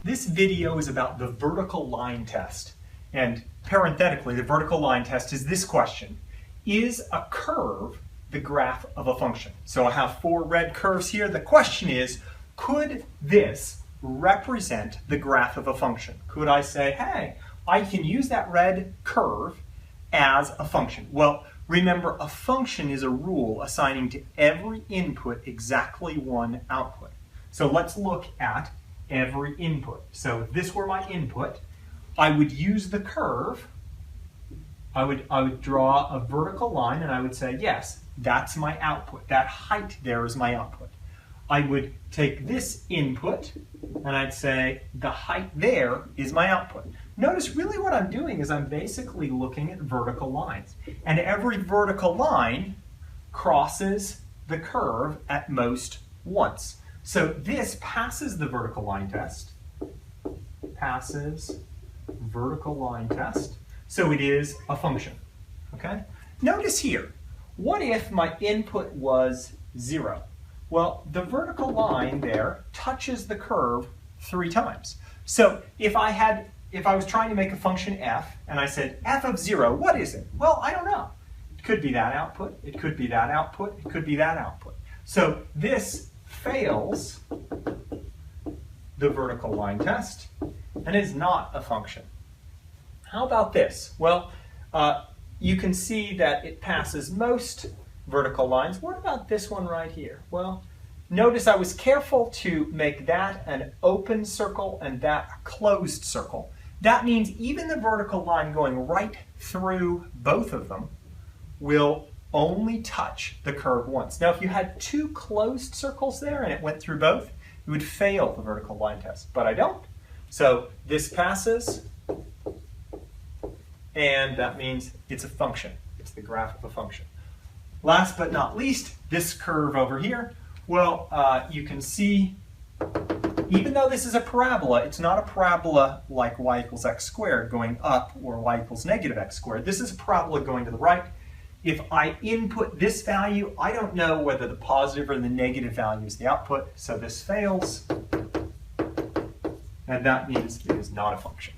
This video is about the vertical line test. And parenthetically, the vertical line test is this question. Is a curve the graph of a function? So I have 4 red curves here. The question is, could this represent the graph of a function? Could I say, hey, I can use that red curve as a function? Well, remember, a function is a rule assigning to every input exactly one output. So let's look at every input. So if this were my input, I would use the curve. I would draw a vertical line and I would say, yes, that's my output. That height there is my output. I would take this input and I'd say the height there is my output. Notice really what I'm doing is I'm basically looking at vertical lines. And every vertical line crosses the curve at most once. So this passes the vertical line test. Passes vertical line test. So it is a function. Okay? Notice here, what if my input was 0? Well, the vertical line there touches the curve 3 times. So if I was trying to make a function f, and I said f of 0, what is it? Well, I don't know. It could be that output, it could be that output, it could be that output. So this fails the vertical line test and is not a function. How about this? Well, you can see that it passes most vertical lines. What about this one right here? Well, notice I was careful to make that an open circle and that a closed circle. That means even the vertical line going right through both of them will only touch the curve once. Now, if you had 2 closed circles there and it went through both, you would fail the vertical line test, but I don't. So this passes, and that means it's a function. It's the graph of a function. Last but not least, this curve over here. Well, you can see, even though this is a parabola, it's not a parabola like y equals x squared going up or y equals negative x squared. This is a parabola going to the right. If I input this value, I don't know whether the positive or the negative value is the output, so this fails, and that means it is not a function.